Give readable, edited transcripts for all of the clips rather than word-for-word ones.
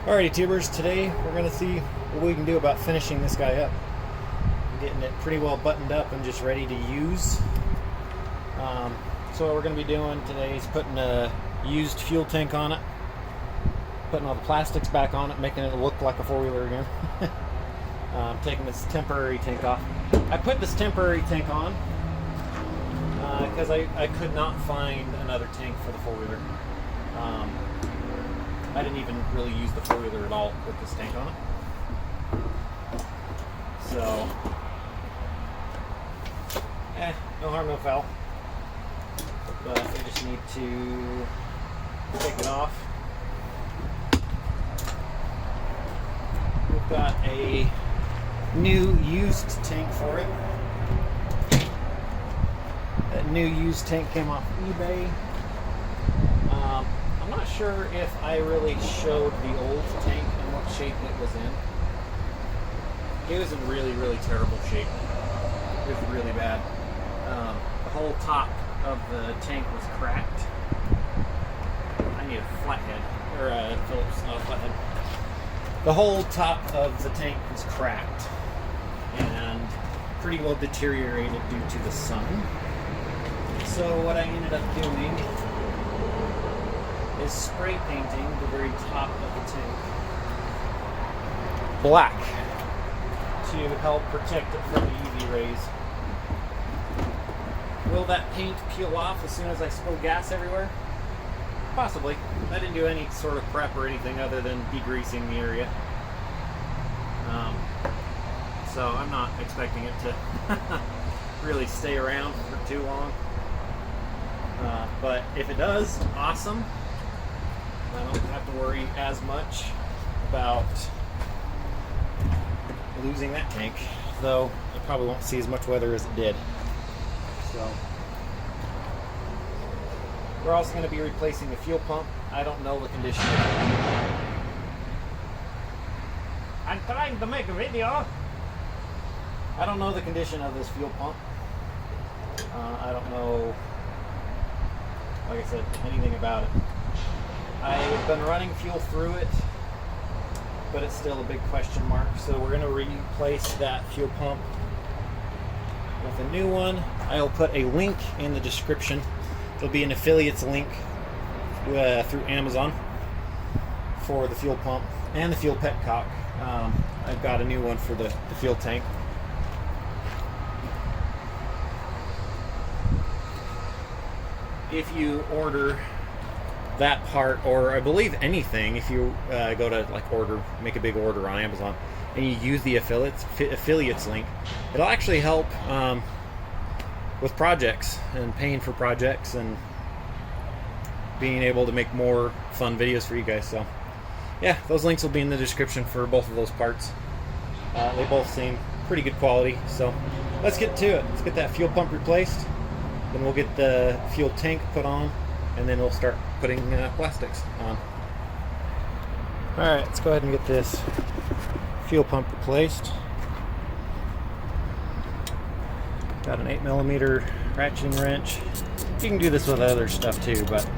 Alrighty tubers, today we're going to see what we can do about finishing this guy up. Getting it pretty well buttoned up and just ready to use. So what we're going to be doing today is putting a used fuel tank on it, putting all the plastics back on it, making it look like a four-wheeler again. Taking this temporary tank off. I put this temporary tank on because I could not find another tank for the four-wheeler. I didn't even really use the four-wheeler at all with this tank on it. So, no harm, no foul. But we just need to take it off. We've got a new used tank for it. That new used tank came off eBay. I'm not sure if I really showed the old tank and what shape it was in. It was in really, really terrible shape. It was really bad. The whole top of the tank was cracked. I need a flathead, or a Phillips, not a flathead. The whole top of the tank was cracked and pretty well deteriorated due to the sun. So what I ended up doing is spray painting the very top of the tank black to help protect it from the UV rays. Will that paint peel off as soon as I spill gas everywhere? Possibly. I didn't do any sort of prep or anything other than degreasing the area. So I'm not expecting it to really stay around for too long. But if it does, awesome. I don't have to worry as much about losing that tank, though I probably won't see as much weather as it did. So we're also going to be replacing the fuel pump. I don't know the condition of it. I'm trying to make a video. I don't know the condition of this fuel pump. I don't know, like I said, anything about it. I've been running fuel through it, but it's still a big question mark. So we're going to replace that fuel pump with a new one. I'll put a link in the description. There'll be an affiliates link through Amazon for the fuel pump and the fuel petcock. I've got a new one for the fuel tank. If you order that part, or I believe anything, if you go to make a big order on Amazon and you use the affiliates link, it'll actually help with projects and paying for projects and being able to make more fun videos for you guys. So yeah, those links will be in the description for both of those parts. They both seem pretty good quality. So let's get to it. Let's get that fuel pump replaced, then we'll get the fuel tank put on, and then we'll start putting plastics on. Alright, let's go ahead and get this fuel pump replaced. Got an 8mm ratcheting wrench. You can do this with other stuff too, but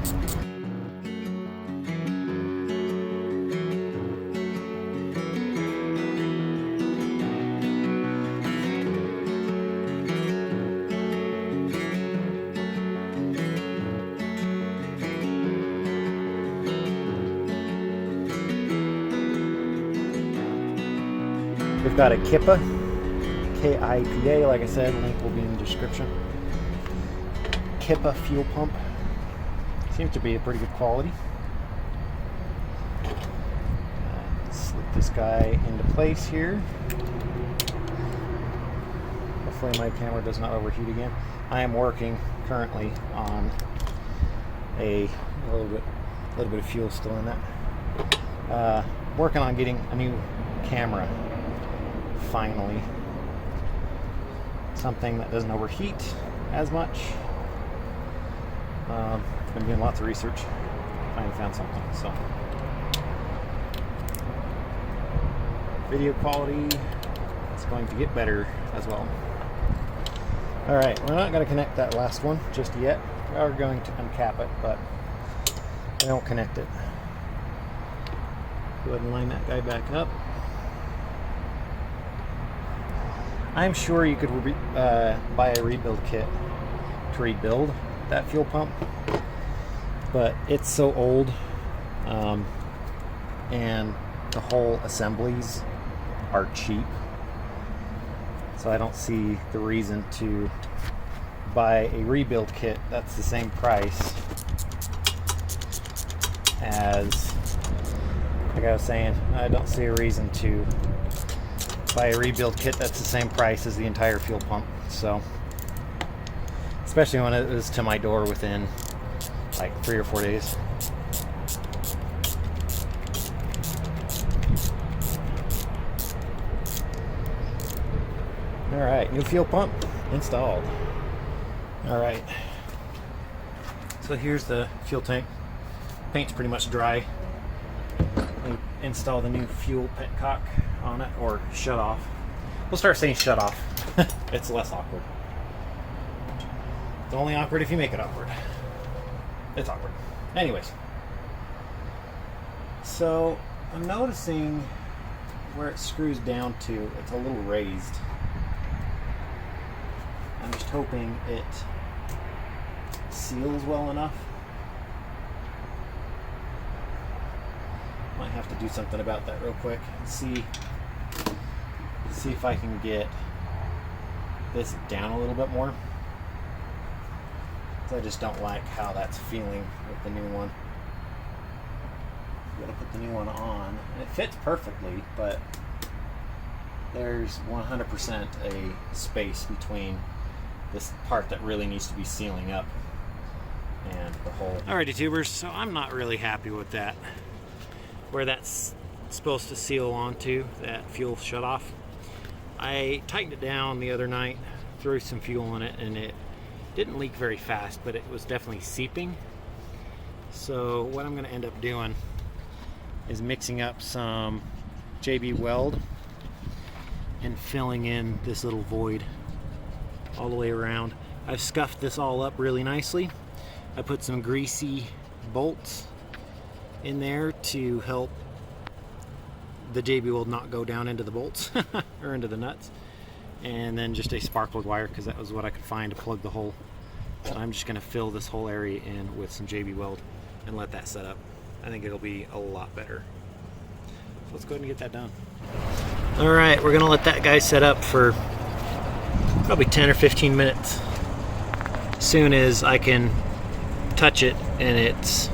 we've got a Kippa, K-I-P-A, like I said, link will be in the description. Kippa fuel pump. Seems to be a pretty good quality. Slip this guy into place here. Hopefully my camera does not overheat again. I am working currently on a little bit of fuel still in that. Working on getting a new camera. Finally, something that doesn't overheat as much. Been doing lots of research, finally found something. So video quality is going to get better as well. All right, we're not going to connect that last one just yet. We are going to uncap it, but we don't connect it. Go ahead and line that guy back up. I'm sure you could buy a rebuild kit to rebuild that fuel pump, but it's so old, and the whole assemblies are cheap, so I don't see the reason to buy a rebuild kit that's the same price as, like I was saying, I don't see a reason to buy a rebuild kit that's the same price as the entire fuel pump. So, especially when it was to my door within like 3 or 4 days. Alright, new fuel pump installed. Alright, so here's the fuel tank. Paint's pretty much dry. We install the new fuel petcock on it, or shut off. We'll start saying shut off. It's less awkward. It's only awkward if you make it awkward. It's awkward. Anyways, so I'm noticing where it screws down to, it's a little raised. I'm just hoping it seals well enough. Might have to do something about that real quick. See if I can get this down a little bit more. I just don't like how that's feeling with the new one. I'm gonna put the new one on. It fits perfectly, but there's 100% a space between this part that really needs to be sealing up and the hole. Alrighty, tubers, so I'm not really happy with that. Where that's supposed to seal onto, that fuel shut off. I tightened it down the other night, threw some fuel in it, and it didn't leak very fast, but it was definitely seeping. So what I'm going to end up doing is mixing up some JB Weld and filling in this little void all the way around. I've scuffed this all up really nicely. I put some greasy bolts in there to help the JB Weld not go down into the bolts or into the nuts, and then just a spark plug wire, because that was what I could find to plug the hole. So I'm just going to fill this whole area in with some JB Weld and let that set up. I think it'll be a lot better. So let's go ahead and get that done. Alright, we're going to let that guy set up for probably 10 or 15 minutes. As soon as I can touch it and it's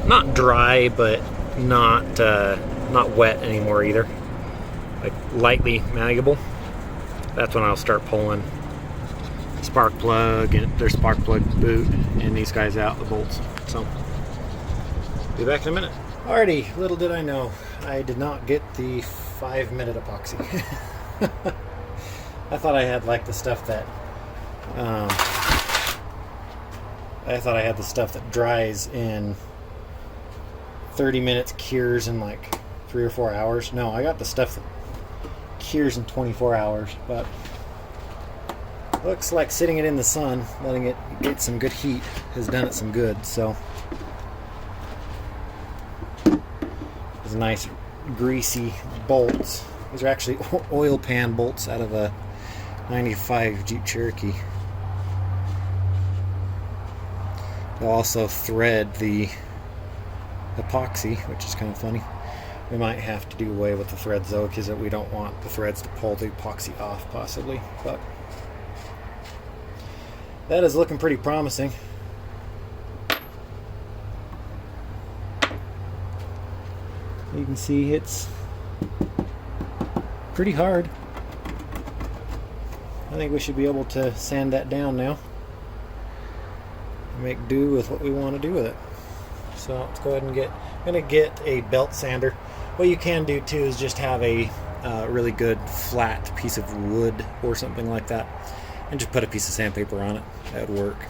not dry, but not wet anymore either, like lightly malleable, that's when I'll start pulling spark plug and their spark plug boot and these guys out, the bolts. So be back in a minute. Alrighty, little did I know, I did not get the 5-minute epoxy. I thought I had like the stuff that dries in 30 minutes, cures in like 3 or 4 hours. No, I got the stuff that cures in 24 hours, but looks like sitting it in the sun, letting it get some good heat, has done it some good. So these nice greasy bolts. These are actually oil pan bolts out of a 95 Jeep Cherokee. They'll also thread the epoxy, which is kind of funny. We might have to do away with the threads though, because we don't want the threads to pull the epoxy off possibly, but that is looking pretty promising. You can see it's pretty hard. I think we should be able to sand that down now and make do with what we want to do with it. So let's go ahead and I'm going to get a belt sander. What you can do too is just have a really good flat piece of wood or something like that, and just put a piece of sandpaper on it. That would work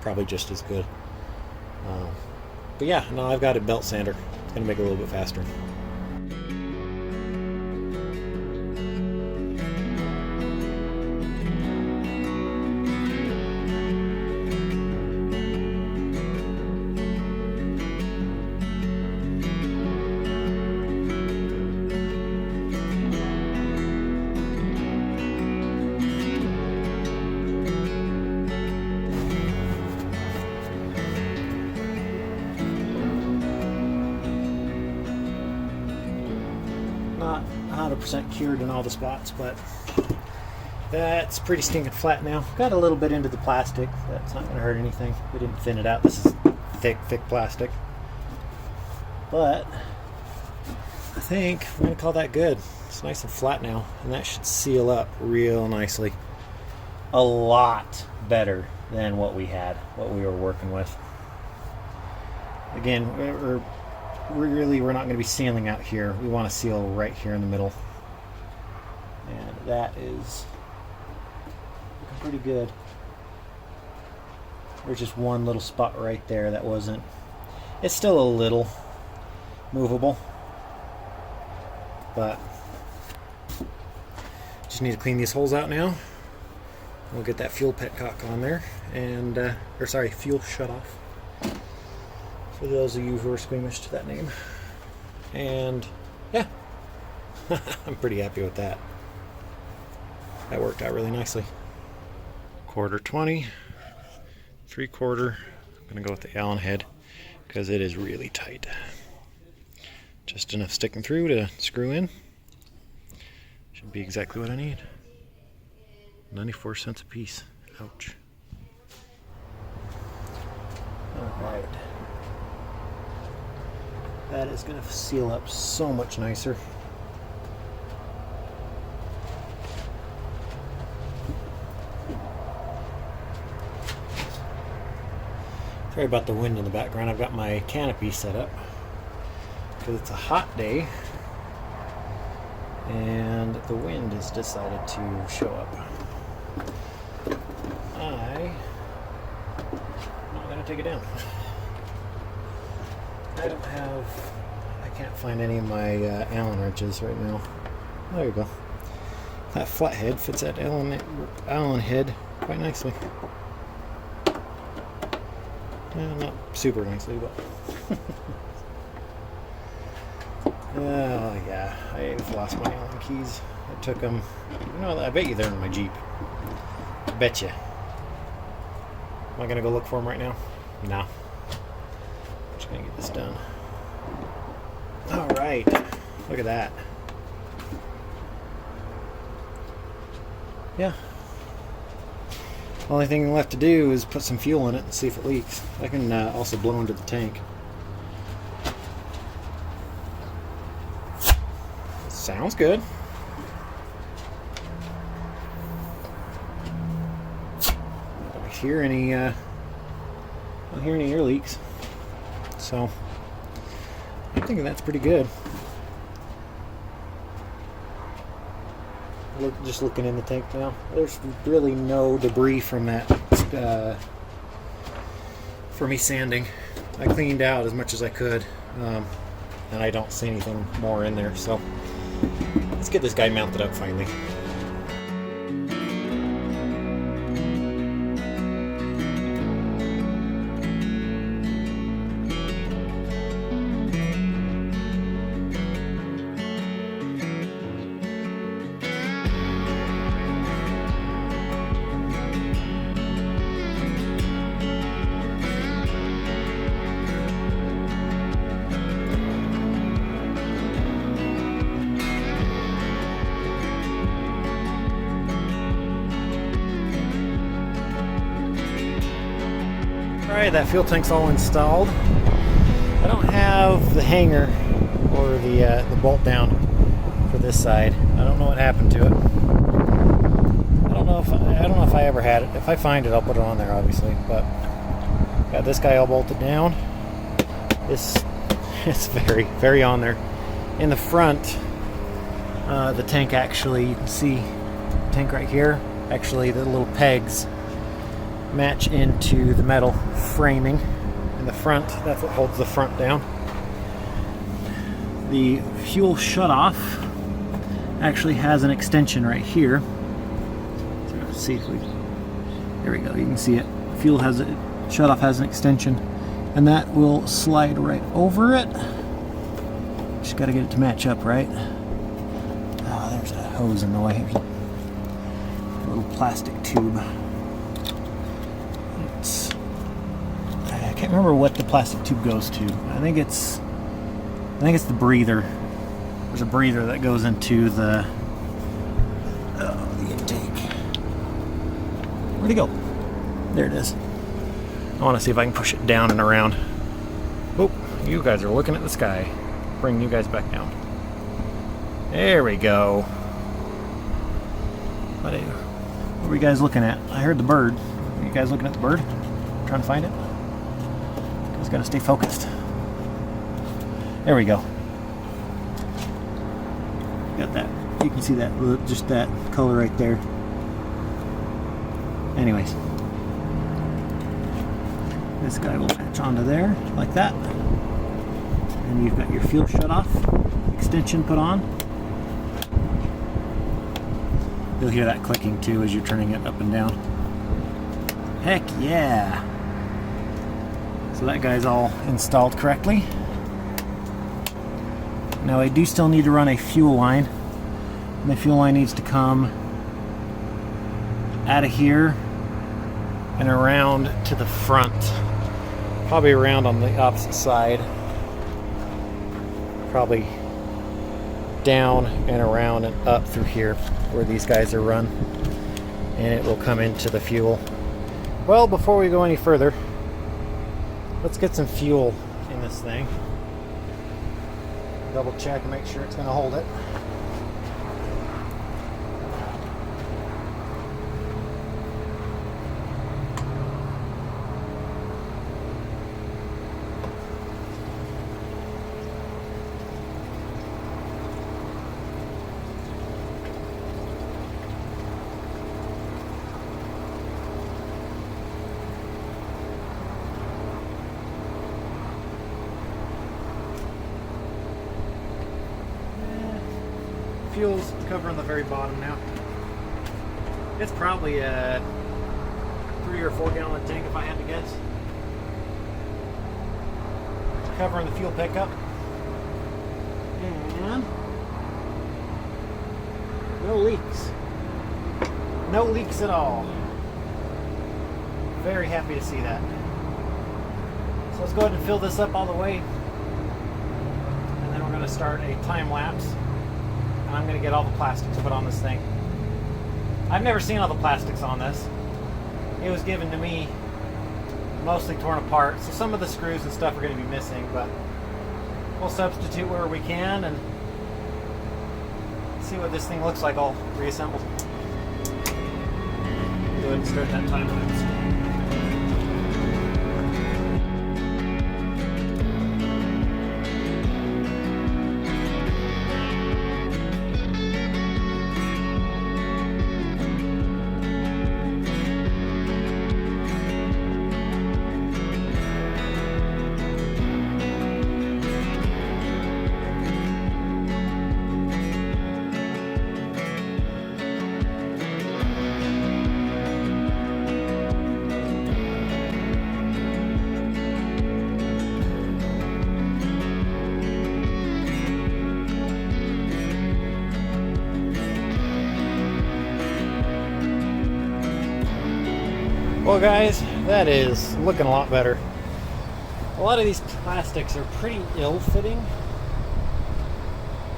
probably just as good. But yeah, no, I've got a belt sander. It's going to make it a little bit faster. not 100% cured in all the spots, but that's pretty stinking flat now. Got a little bit into the plastic. That's not going to hurt anything. We didn't thin it out. This is thick plastic. But I think we're going to call that good. It's nice and flat now, and that should seal up real nicely. A lot better than what we were working with. Again, we're not going to be sealing out here. We want to seal right here in the middle, and that is looking pretty good. There's just one little spot right there that wasn't. It's still a little movable, but just need to clean these holes out now. We'll get that fuel petcock on there, and fuel shutoff, for those of you who are squeamish to that name. And yeah, I'm pretty happy with that. That worked out really nicely. 1/4 3/4. I'm gonna go with the Allen head because it is really tight. Just enough sticking through to screw in. Should be exactly what I need. 94 cents a piece. Ouch. Alright. That is going to seal up so much nicer. Sorry about the wind in the background. I've got my canopy set up because it's a hot day and the wind has decided to show up. I'm not going to take it down. I can't find any of my Allen wrenches right now. There you go. That flathead fits that Allen head quite nicely. Not super nicely, but oh yeah, I've lost my Allen keys. I took them. I bet you they're in my Jeep. I bet you. Am I gonna go look for them right now? No. I'm just gonna get this done. All right. Look at that. Yeah. Only thing left to do is put some fuel in it and see if it leaks. I can also blow into the tank. Sounds good. I don't hear any air leaks. So I'm thinking that's pretty good. Just looking in the tank now, there's really no debris from that for me sanding. I cleaned out as much as I could, and I don't see anything more in there. So let's get this guy mounted up finally. Alright, that fuel tank's all installed. I don't have the hanger or the bolt down for this side. I don't know what happened to it. I don't know if I ever had it. If I find it, I'll put it on there, obviously. But got this guy all bolted down. It's very, very on there. In the front, the tank actually, you can see the tank right here. Actually, the little pegs match into the metal framing in the front. That's what holds the front down. The fuel shutoff actually has an extension right here. So let's see if there we go. You can see it. Fuel shutoff has an extension, and that will slide right over it. Just got to get it to match up, right? Oh, there's a hose in the way. A little plastic tube. I can't remember what the plastic tube goes to. I think it's the breather There's a breather that goes into the intake. Where'd it go? There it is. I want to see if I can push it down and around. Oh, you guys are looking at the sky. Bring you guys back down. There we go. What are you guys looking at? I heard the bird. Are you guys looking at the bird? Trying to find it? Just gotta stay focused. There we go. Got that. You can see that, just that color right there. Anyways, this guy will match onto there like that, and you've got your fuel shut off extension put on. You'll hear that clicking too as you're turning it up and down. Heck yeah! So that guy's all installed correctly. Now I do still need to run a fuel line, and the fuel line needs to come out of here and around to the front, probably around on the opposite side, probably down and around and up through here where these guys are run, and it will come into the fuel. Well, before we go any further, let's get some fuel in this thing. Double check and make sure it's going to hold it. Fuel's covering the very bottom now. It's probably a 3 or 4 gallon tank if I had to guess. Covering the fuel pickup. And no leaks. No leaks at all. Very happy to see that. So let's go ahead and fill this up all the way. And then we're going to start a time lapse. I'm going to get all the plastics put on this thing. I've never seen all the plastics on this. It was given to me mostly torn apart, so some of the screws and stuff are going to be missing, but we'll substitute where we can and see what this thing looks like all reassembled. Go ahead and start that time lapse. Well guys, that is looking a lot better. A lot of these plastics are pretty ill-fitting.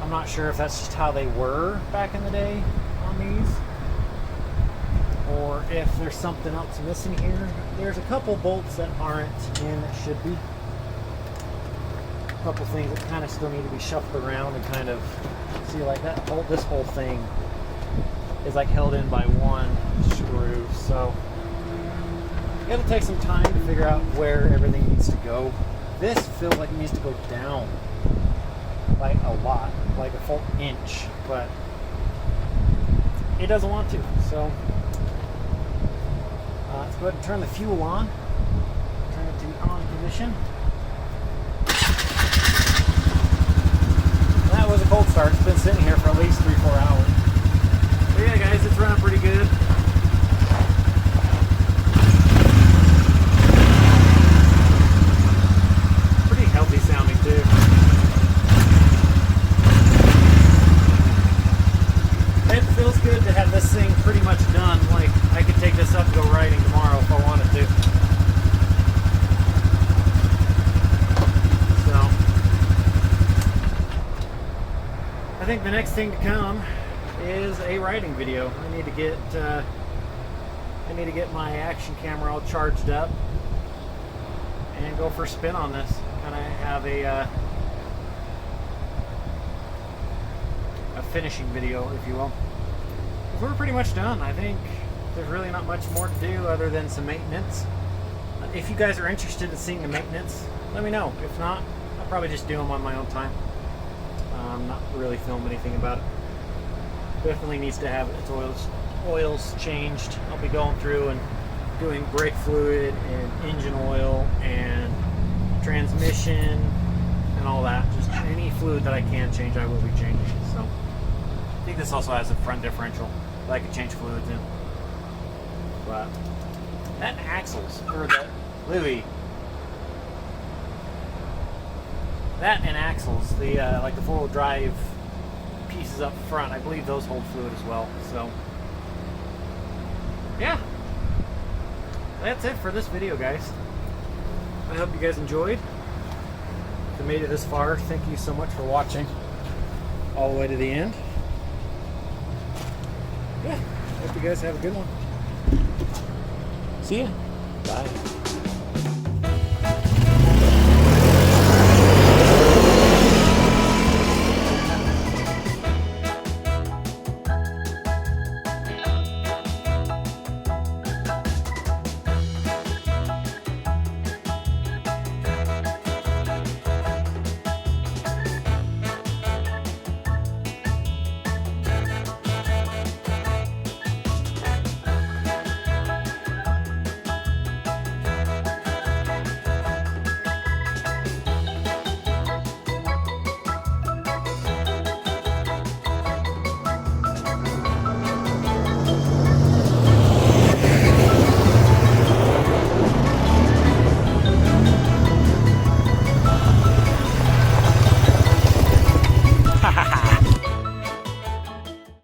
I'm not sure if that's just how they were back in the day on these, or if there's something else missing here. There's a couple bolts that aren't in that should be. A couple things that kind of still need to be shuffled around and kind of see, like that whole, this whole thing is like held in by one screw, so it'll take some time to figure out where everything needs to go. This feels like it needs to go down, like a lot, like a full inch, but it doesn't want to. So let's go ahead and turn the fuel on. Turn it to the on position. That was a cold start. It's been sitting here for at least 3-4 hours. But yeah, guys, it's running pretty good. Healthy sounding too. It feels good to have this thing pretty much done. Like, I could take this up and go riding tomorrow if I wanted to. So think the next thing to come is a riding video. I need to get my action camera all charged up and go for a spin on this. Kind of have a finishing video, if you will. We're pretty much done. I think there's really not much more to do other than some maintenance. If you guys are interested in seeing the maintenance, let me know. If not, I'll probably just do them on my own time. Not really film anything about it. Definitely needs to have its oils changed. I'll be going through and doing brake fluid and engine oil and transmission and all that. Just any fluid that I can change, I will be changing. So I think this also has a front differential that I can change fluids in. But that axles for the Louis. That and axles, the like the four-wheel drive pieces up front, I believe those hold fluid as well. So yeah, that's it for this video, guys. I hope you guys enjoyed. If you made it this far, thank you so much for watching all the way to the end. Yeah, hope you guys have a good one. See ya. Bye.